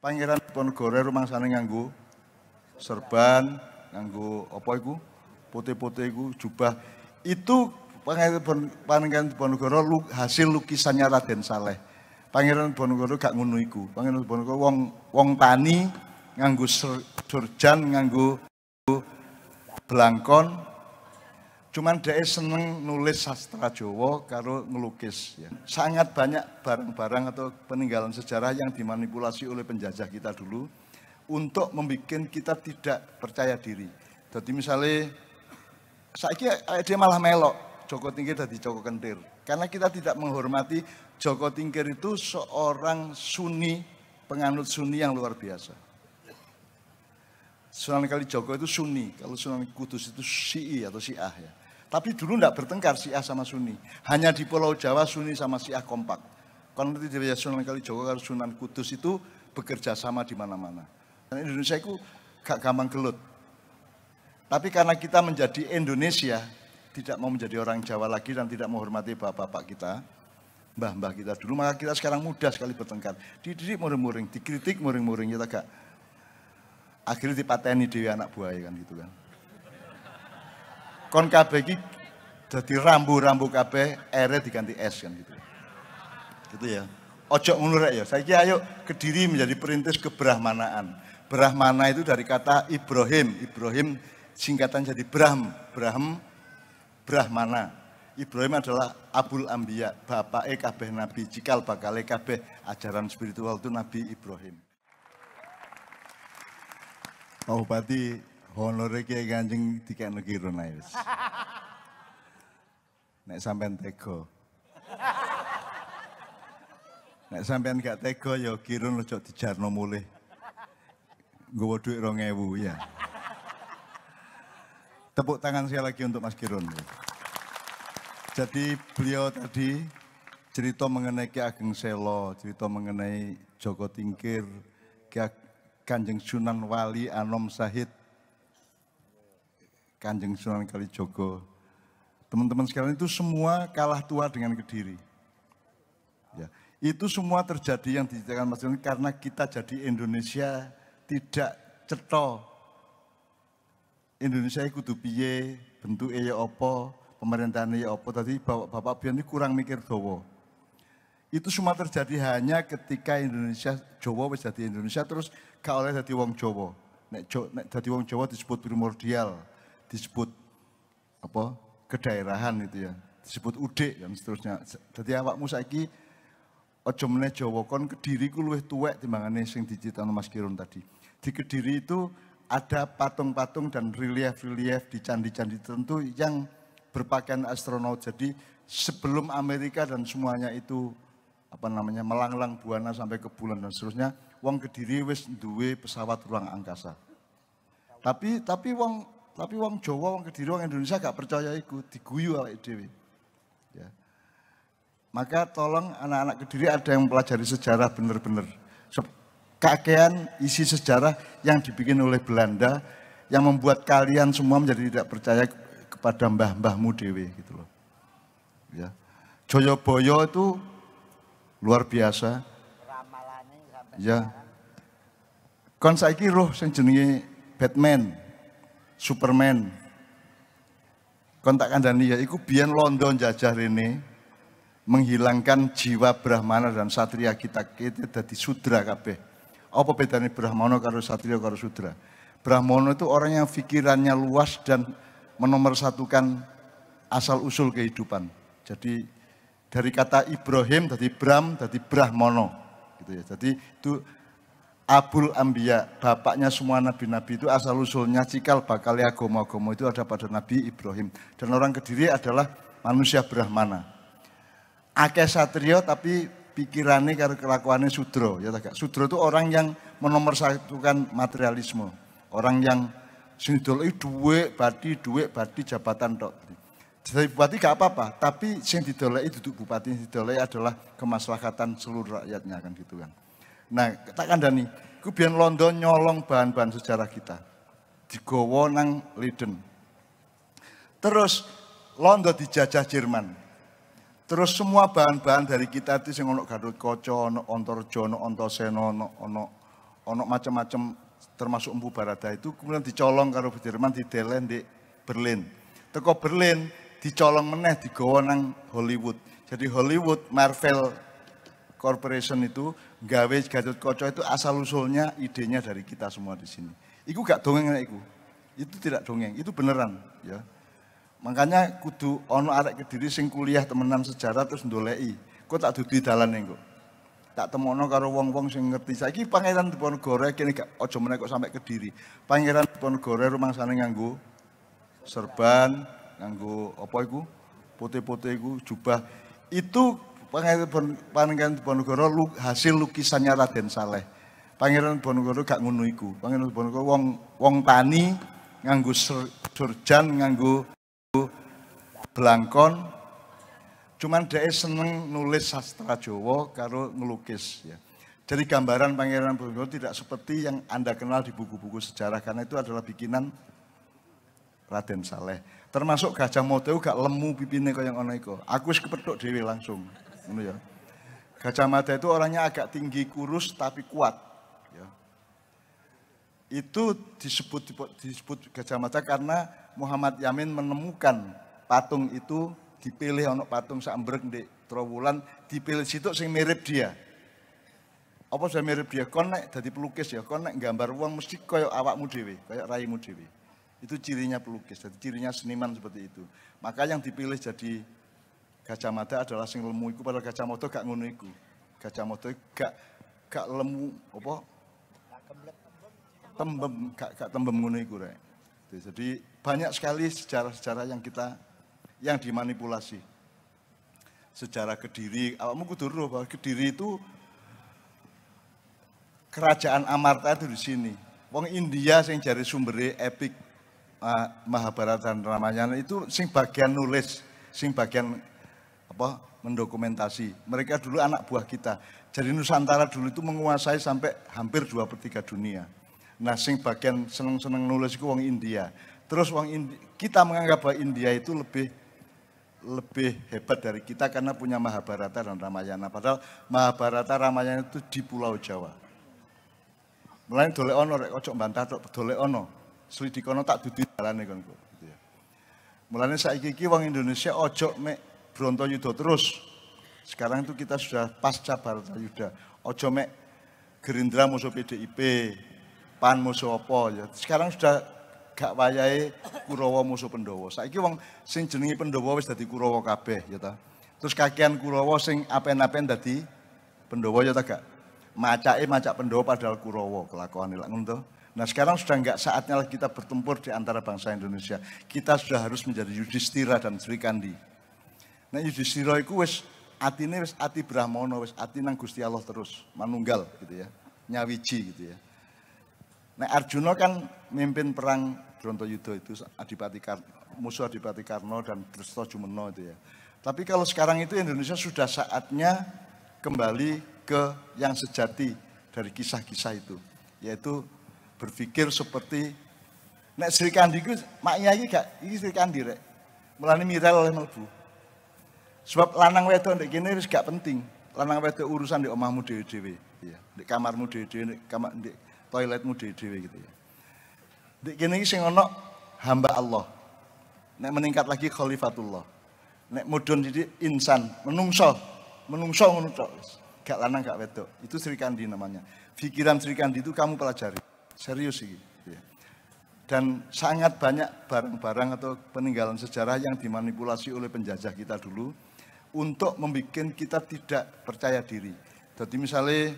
Pangeran Diponegoro rumangsane nganggo serban, nganggo apa iku? Putih-putih iku jubah. Itu Pangeran Diponegoro hasil lukisannya Raden Saleh. Pangeran Diponegoro gak ngono iku. Pangeran Diponegoro wong tani nganggo surjan, nganggo belangkon. Cuman dia seneng nulis sastra Jawa karo ngelukis. Ya. Sangat banyak barang-barang atau peninggalan sejarah yang dimanipulasi oleh penjajah kita dulu untuk membuat kita tidak percaya diri. Jadi misalnya, saiki dia malah melok Joko Tingkir jadi Joko Kentir. Karena kita tidak menghormati Joko Tingkir itu seorang Sunni, penganut Sunni yang luar biasa. Sunan Kalijogo itu Sunni, kalau Sunan Kudus itu Syi'i atau Syiah ya. Tapi dulu tidak bertengkar Syiah sama Sunni. Hanya di Pulau Jawa Sunni sama Syiah kompak. Kalau nanti di Sunan Kalijogo kalau Sunan Kudus itu bekerja sama di mana-mana. Dan Indonesia itu gak gampang gelut. Tapi karena kita menjadi Indonesia, tidak mau menjadi orang Jawa lagi dan tidak menghormati bapak-bapak kita, mbah-mbah kita dulu, maka kita sekarang mudah sekali bertengkar. Dididik muring-muring, dikritik muring-muring, kita gak. Akhirnya dipateni dewe anak buah kan gitu kan. Kon kabeh iki dadi rambu-rambu kabeh, ere diganti es kan gitu. Gitu ya. Ojo ngono rek ya. Saiki ayo Kediri menjadi perintis kebrahmanaan. Brahmana itu dari kata Ibrahim. Ibrahim singkatan jadi Brahmana. Ibrahim adalah Abul Ambiya, bapake kabeh nabi, cikal bakale kabeh ajaran spiritual itu Nabi Ibrahim. Pak Bupati, honore Kyai Kanjeng dikekno kirun ae wis. Nek sampean tega. Nek sampean gak tega ya kirun ojo dijarno mulih. Nggowo dhuwit 2000 ya. Tepuk tangan sekali lagi untuk Mas Kirun. Jadi beliau tadi cerita mengenai Ki Ageng Selo, cerita mengenai Joko Tingkir, Kanjeng Sunan Wali Anom Sahid, Kanjeng Sunan Kalijogo. Teman-teman sekalian itu semua kalah tua dengan Kediri. Ya, itu semua terjadi yang diceritakan Mas Kirun karena kita jadi Indonesia tidak cetha. Indonesia kudu piye, bentuke ya apa, pemerintahane ya apa. Tadi Bapak biyen kurang mikir dawa. Itu semua terjadi hanya ketika Indonesia, Jawa wis dadi Indonesia terus gak oleh dadi wong Jawa. Nek dadi wong Jawa disebut primordial, disebut apa? Kedaerahan itu ya, disebut udik dan seterusnya. Jadi awakmu saiki aja meneh Jawa kon Kediri ku luwih tuwek timbangane sing diceritakno Mas Kirun tadi. Di Kediri itu ada patung-patung dan relief-relief di candi-candi tertentu yang berpakaian astronaut. Jadi sebelum Amerika dan semuanya itu melanglang buana sampai ke bulan dan seterusnya, wong Kediri wis duwe pesawat ruang angkasa. Tapi wong Jawa, wong Kediri, wong Indonesia gak percaya iku, diguyu awake dhewe. Ya. Maka tolong anak-anak Kediri ada yang mempelajari sejarah bener-bener. Kakean isi sejarah yang dibikin oleh Belanda yang membuat kalian semua menjadi tidak percaya kepada mbah-mbahmu dewe gitu loh. Ya. Joyoboyo itu luar biasa. Ya. Kon saiki roh sing jenenge Batman, Superman. Kon tak kandhani ya iku biyen Londo njajah rene menghilangkan jiwa Brahmana dan Satria kita dadi Sudra kabeh. Apa bedanya Brahmana karo Satria karo Sudra? Brahmana itu orang yang pikirannya luas dan menomorsatukan asal usul kehidupan. Jadi dari kata Ibrahim dari Bram dari Brahmana gitu ya. Jadi itu Abul Ambiya, bapaknya semua nabi-nabi itu asal usulnya cikal bakal agama-agama itu ada pada Nabi Ibrahim. Dan orang Kediri adalah manusia Brahmana. Akeh satria tapi pikirannya karo kelakuannya Sudra, ya tak? Sudra itu orang yang menomorsatukan materialisme, orang yang sing doleki dhuwit badi jabatan tok. Jadi bupati gak apa-apa, tapi sing didoleki duduk bupati, yang didoleki adalah kemaslahatan seluruh rakyatnya kan gitu kan. Nah, tak kandhani, ku biyen Londo nyolong bahan-bahan sejarah kita. Digawa nang Leiden. Terus Londo dijajah Jerman. Terus semua bahan-bahan dari kita itu sing ono Gatotkaca, ono Antareja, ono Antasena, ono ono macam-macam termasuk Empu Barada itu kemudian dicolong karo Jerman didelen di Berlin. Teko Berlin dicolong meneh digawa nang Hollywood. Jadi Hollywood Marvel Corporation itu gawe Gatotkaca itu asal usulnya idenya dari kita semua di sini. Iku gak dongeng nek iku. Itu tidak dongeng, itu beneran ya. Makanya kudu ono arek Kediri sing kuliah temenan sejarah terus ndoleki. Kok tak dudu dalan kok. Tak temono karo wong-wong sing ngerti. Saiki Pangeran Diponegoro kene gak aja meneh kok sampai Kediri. Pangeran Diponegoro rumangsane nganggo serban, nganggo apa iku? Putih-putih iku jubah. Itu Pangeran Diponegoro hasil lukisannya Raden Saleh. Pangeran Diponegoro gak ngono iku. Pangeran Diponegoro wong tani nganggo surjan, nganggo belangkon. Cuman dia seneng nulis sastra Jawa karo ngelukis ya. Jadi gambaran Pangeran Diponegoro tidak seperti yang Anda kenal di buku-buku sejarah karena itu adalah bikinan Raden Saleh. Termasuk Gajah Mada gak lemu pipine kaya ngono iku. Aku wis kepethuk dhewe langsung. Ngono ya. Gajah Mada itu orangnya agak tinggi kurus tapi kuat ya. Itu disebut Gajah Mada karena Muhammad Yamin menemukan patung itu dipilih ono patung sambrek di Trowulan dipilih situ sing mirip dia. Apa sudah mirip dia? Kon nek dadi pelukis ya, kon nek gambar wong mesti koyo awakmu dhewe, koyo raimu dhewe. Itu cirinya pelukis, jadi cirinya seniman seperti itu. Maka yang dipilih jadi Gajah Mada adalah sing lemu iku padahal Gajah Mada gak ngono iku. Gajah Mada gak lemu apa? Tembem, gak tembem ngono iku rek. Jadi banyak sekali sejarah-sejarah yang dimanipulasi. Sejarah Kediri, awakmu kudu roh bahwa Kediri itu kerajaan Amarta itu di sini. Wong India sing jari sumbere epik Mahabharata dan Ramayana itu sing bagian nulis, sing bagian apa mendokumentasi. Mereka dulu anak buah kita. Jadi Nusantara dulu itu menguasai sampai hampir 2/3 dunia. Nah, sing bagian seneng-seneng nulis itu wong India. Terus kita menganggap bahwa India itu lebih hebat dari kita karena punya Mahabharata dan Ramayana. Padahal Mahabharata Ramayana itu di Pulau Jawa. Mulane dolek ono rek ojo mbantah tok dolek ono. Slidikono tak dudu dalane kon kok gitu ya. Mulane saiki iki wong Indonesia ojo mek Brontoyuda terus. Sekarang itu kita sudah pasca Baratayuda. Ojo mek Gerindra musuh PDIP, PAN musuh apa ya. Sekarang sudah gak wayahe Kurawa musuh Pandhawa. Saiki wong sing jenenge Pandhawa wis dadi Kurawa kabeh ya ta. Terus kakean Kurawa sing apen-apen dadi Pandhawa ya ta gak. Macak Pandhawa padahal Kurawa kelakuane lak ngono to. Nah, sekarang sudah enggak saatnya lagi kita bertempur di antara bangsa Indonesia. Kita sudah harus menjadi Yudhistira dan Sri Kandi. Nah, Yudhistira iku wis atine wis ati Brahmana, wis ati nang Gusti Allah terus, manunggal gitu ya. Nyawiji gitu ya. Nah, Arjuna kan mimpin perang Brontoyuda itu musuh Adipati Karna dan Drestajumena itu ya. Tapi kalau sekarang itu Indonesia sudah saatnya kembali ke yang sejati dari kisah-kisah itu, yaitu berpikir seperti nek Sri Kandi ku maknya iki Sri Kandi rek. Mulane miral oleh mlebu. Sebab lanang wedok ndek kene wis gak penting. Lanang wedok urusan di omahmu dhewe-dhewe, ya. Di kamarmu dhewe-dhewe, di toiletmu dhewe-dhewe gitu ya. Ndek kene iki sing ana hamba Allah. Nek meningkat lagi khalifatullah. Nek mudhun jadi insan, menungso ngono tok. Gak lanang gak wedok. Itu Sri Kandi namanya. Pikiran Sri Kandi itu kamu pelajari. Serius ini. Ya. Dan sangat banyak barang-barang atau peninggalan sejarah yang dimanipulasi oleh penjajah kita dulu untuk membuat kita tidak percaya diri. Jadi misalnya,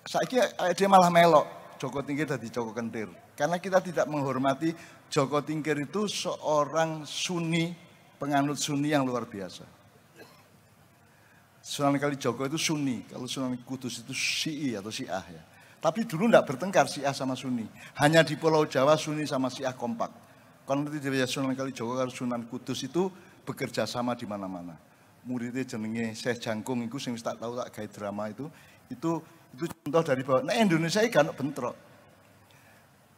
saiki dia malah melok Joko Tingkir dari Joko Kentir. Karena kita tidak menghormati Joko Tingkir itu seorang Sunni, penganut Sunni yang luar biasa. Sunan Kalijogo itu Sunni, kalau Sunan Kudus itu Syi'i atau Syiah ya. Tapi dulu tidak bertengkar Syiah sama Sunni. Hanya di Pulau Jawa Sunni sama Syiah kompak. Kalau nanti dari Sunan Kalijogo kalau Sunan Kudus itu bekerja sama di mana-mana. Muridnya jenenge Syekh Jangkung itu sing tak tahu tak gawe drama itu contoh dari bawah. Nah Indonesia ini kan bentrok.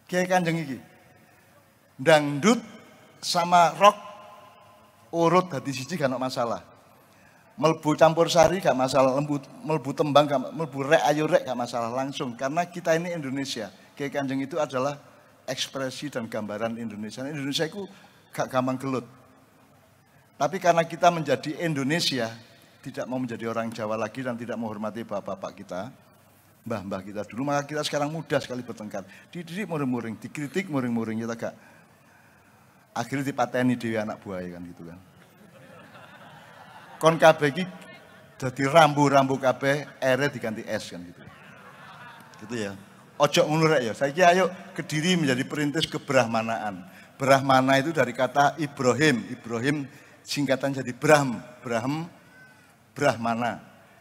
Kiai Kanjeng iki. Dangdut sama rock urut dadi siji kan masalah. Melbu campur sari gak masalah, melbu tembang, melbu rek ayo rek gak masalah langsung. Karena kita ini Indonesia. Kiai Kanjeng itu adalah ekspresi dan gambaran Indonesia. Indonesia itu gak gampang gelut. Tapi karena kita menjadi Indonesia, tidak mau menjadi orang Jawa lagi dan tidak menghormati bapak-bapak kita, mbah-mbah kita dulu, maka kita sekarang mudah sekali bertengkar. Dididik muring-muring, dikritik muring-muring, kita gak. Akhirnya dipateni dewe anak buah kan gitu kan. Kon kabeh iki dadi rambu-rambu kabeh, ere diganti es kan gitu. Gitu ya. Ojo ngono rek ya. Saiki ayo Kediri menjadi perintis kebrahmanaan. Brahmana itu dari kata Ibrahim. Ibrahim singkatan jadi Brahmana.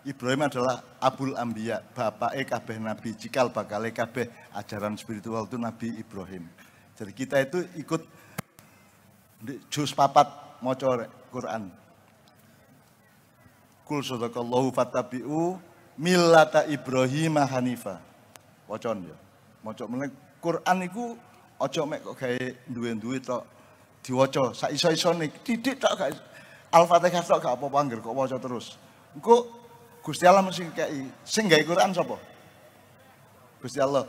Ibrahim adalah Abul Ambiya, bapake kabeh nabi, cikal bakale kabeh ajaran spiritual itu Nabi Ibrahim. Jadi kita itu ikut juz 4 maca Quran. Kul sadaqallahu fattabi'u millata Ibrahim hanifa. Wacon ya. Maca meneh Quran iku aja mek kok gawe duwe-duwe tok diwaca sak iso-isone didik tok gak Al-Fatihah tok gak apa-apa angger kok waca terus. Engko Gusti Allah mesti kei sing gawe Quran sapa? Gusti Allah.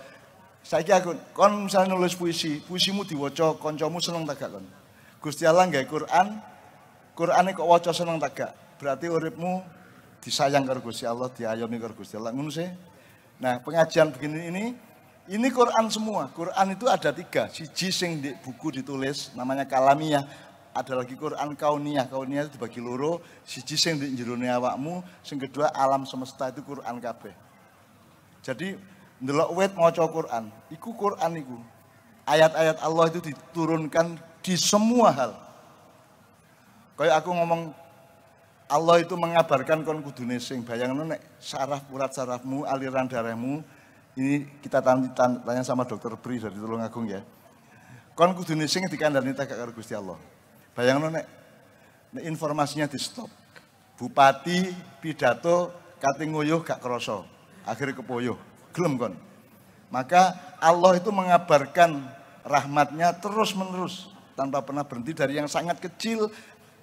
Saiki aku kon misalnya nulis puisi, puisimu diwaca kancamu seneng tak gak kon? Gusti Allah gawe Quran, Qurane kok waca seneng tak gak? Berarti uripmu disayang karo Gusti Allah, diayomi karo Gusti Allah. Ngono sih. Nah, pengajian begini ini Quran semua. Quran itu ada 3. Siji sing di buku ditulis namanya kalamiyah. Ada lagi Quran kauniyah. Kauniyah itu dibagi loro. Siji sing di jerone awakmu, sing kedua alam semesta itu Quran kabeh. Jadi ndelok wit maca Quran, iku Quran iku. Ayat-ayat Allah itu diturunkan di semua hal. Kayak aku ngomong Allah itu mengabarkan kon kudune sing bayangno nek saraf urat sarafmu, aliran darahmu. Ini kita tanya sama dokter Pri dari Tulungagung ya. Kon kudune sing dikandani tak karo Gusti Allah. Bayangno nek informasinya di stop. Bupati pidato kate nguyuh gak krasa. Akhirnya kepoyuh. Gelem kon. Maka Allah itu mengabarkan rahmatnya terus-menerus tanpa pernah berhenti dari yang sangat kecil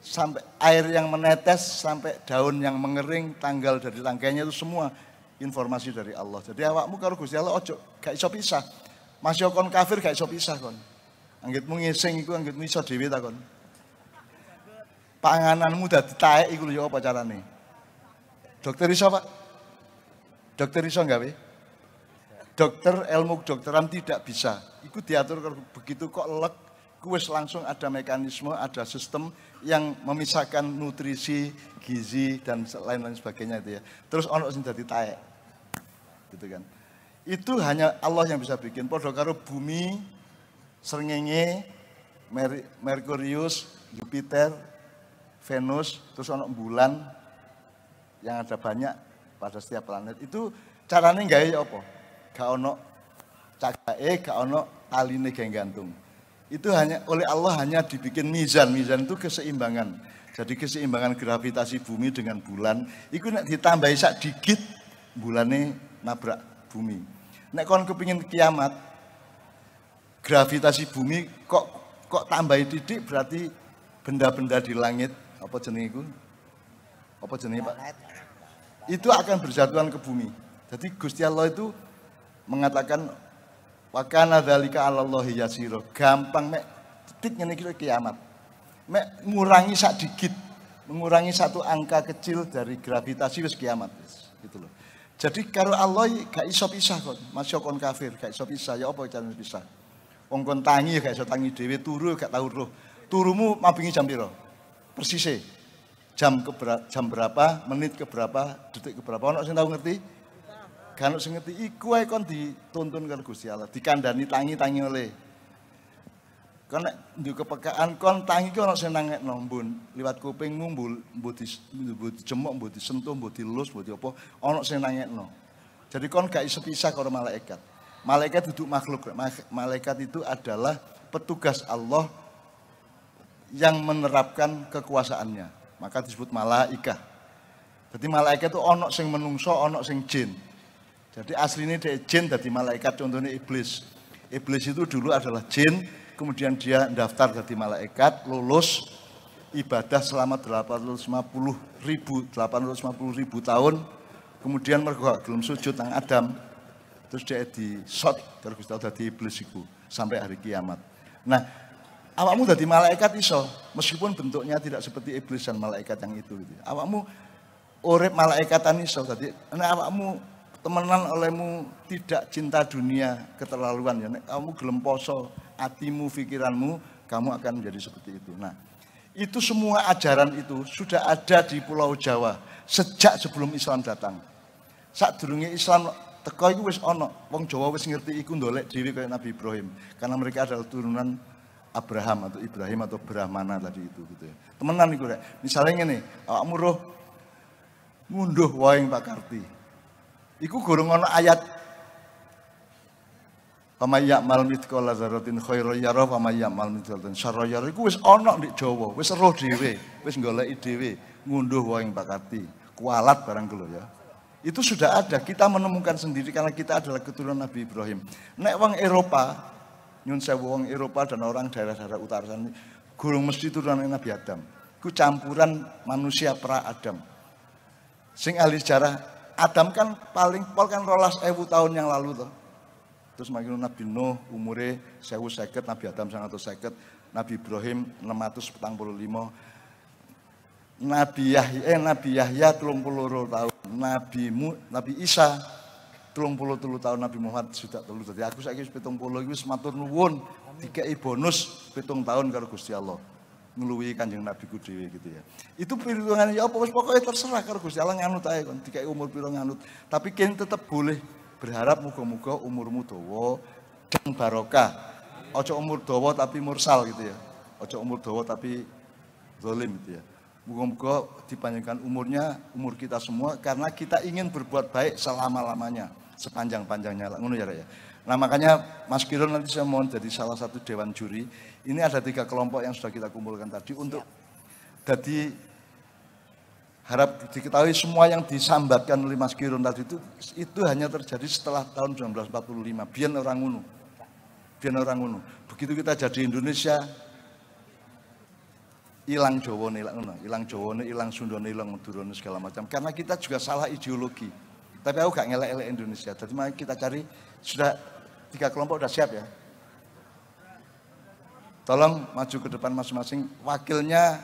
sampai air yang menetes, sampai daun yang mengering, tanggal dari tangkainya itu semua informasi dari Allah. Jadi awakmu karo Gusti Allah ojo gak iso pisah. Masih kon kafir gak iso pisah kon. Anggitmu ngising iku anggitmu iso dhewe ta kon. Pangananmu dadi taek iku lho ya apa carane? Dokter iso, Pak? Dokter iso gawe? Dokter ilmu kedokteran tidak bisa. Iku diatur begitu kok lek wis langsung ada mekanisme, ada sistem yang memisahkan nutrisi, gizi dan lain-lain sebagainya itu ya. Terus ono sing dadi taek. Gitu kan. Itu hanya Allah yang bisa bikin. Padha karo bumi, srengenge, Merkurius, Jupiter, Venus, terus ono bulan yang ada banyak pada setiap planet. Itu carane gawe apa? Gak ono cagake, gak ono taline gawe gantung. Itu hanya oleh Allah hanya dibikin mizan. Mizan itu keseimbangan. Jadi keseimbangan gravitasi bumi dengan bulan. Itu nek ditambahi sak dikit bulane nabrak bumi. Nek kon kepingin kiamat, gravitasi bumi kok tambahi titik berarti benda-benda di langit apa jenenge iku? Apa jenenge Pak? Itu akan berjatuhan ke bumi. Jadi Gusti Allah itu mengatakan wa kana dzalika 'alallahi yasira. Gampang mek titik ngene iki kiamat. Mek ngurangi sak dikit, mengurangi satu angka kecil dari gravitasi wis kiamat wis. Gitu loh. Jadi karo Allah gak iso pisah kon. Masya kon kafir gak iso pisah. Ya apa carane pisah? Wong kon tangi gak iso tangi dhewe, turu gak tau roh. Turumu mabingi jam piro? Persise. Jam berapa, menit ke berapa, detik ke berapa. Ono sing tau ngerti? Gak ono sing ngerti. Iku ae kon dituntun karo Gusti Allah, dikandani tangi oleh. Kon nek nduk kepekaan kon tangi ki ono sing nangekno mbun liwat kupingmu mbut dijemuk, mbut disentuh, mbut dilus, mbut apa, ono sing nangekno. Jadi kon gak iso pisah karo malaikat. Malaikat duduk makhluk. Malaikat itu adalah petugas Allah yang menerapkan kekuasaannya. Maka disebut malaikah. Jadi malaikat itu ono sing menungso, ono sing jin. Jadi aslinya dia jin dari malaikat, contohnya iblis. Iblis itu dulu adalah jin, kemudian dia daftar jadi malaikat, lulus, ibadah selama 850 ribu tahun, kemudian mergo gak gelem sujud nang Adam, terus dia di shot karo Gusti Allah dadi iblis iku sampai hari kiamat. Nah, awakmu dadi malaikat iso, meskipun bentuknya tidak seperti iblis dan malaikat yang itu gitu. Awakmu urip malaikatan iso, dadi nek awakmu temenan olehmu tidak cinta dunia keterlaluan ya, nek kamu gelem poso hatimu, pikiranmu, kamu akan menjadi seperti itu. Nah, itu semua ajaran itu sudah ada di Pulau Jawa sejak sebelum Islam datang. Sadurunge Islam teko iku wis ana, wong Jawa wis ngerti iku ndolek dhewe kaya Nabi Ibrahim, karena mereka adalah turunan Abraham atau Ibrahim atau Brahmana tadi itu gitu ya. Temenan iku rek. Misale ngene, awakmu roh ngunduh wae Pak Karti. Iku gurung ana ayat Pamaya mal mithqala dzarratin khairan yara pamaya mal mithqala syarran yara iku wis ana ndek Jawa, wis roh dhewe, wis goleki dhewe, ngunduh wae Pak Karti, kualat barang lho ya. Itu sudah ada, kita menemukan sendiri karena kita adalah keturunan Nabi Ibrahim. Nek wong Eropa, nyun sewu wong Eropa dan orang daerah-daerah utara sana, gurung mesti turunan Nabi Adam. Ku campuran manusia pra Adam. Sing ahli sejarah Adam kan paling pol kan 12.000 tahun yang lalu toh. Terus makin Nabi Nuh umure 1050, Nabi Adam 150, Nabi Ibrahim 645, Nabi Yahya 32 tahun, Nabi Isa 33 tahun, Nabi Muhammad sudah 3. Jadi aku saiki 70 iki matur nuwun dikei bonus 7 tahun karo Gusti Allah. Ngeluwi Kanjeng Nabi ku dhewe gitu ya. Itu perhitungannya ya apa wis pokoke terserah karo Gusti Allah nganut ae kon dikei umur pira nganut. Tapi kene tetep boleh berharap muga-muga umurmu dawa dan barokah. Aja umur dawa tapi mursal gitu ya. Aja umur dawa tapi zalim gitu ya. Muga-muga dipanjangkan umurnya, umur kita semua karena kita ingin berbuat baik selama-lamanya, sepanjang-panjangnya. Ngono ya, ya. Nah makanya Mas Kiron nanti saya mohon jadi salah satu dewan juri. Ini ada 3 kelompok yang sudah kita kumpulkan tadi untuk jadi harap diketahui semua yang disambatkan oleh Mas Kiron tadi itu hanya terjadi setelah tahun 1945. Biar orang ngono. Biar orang ngono. Begitu kita jadi Indonesia, hilang Jawane, hilang Jawane, hilang Sundone, hilang Madurane segala macam. Karena kita juga salah ideologi. Tapi aku gak ngelek-elek Indonesia. Jadi mari kita cari, sudah 3 kelompok sudah siap ya. Tolong maju ke depan masing-masing. Wakilnya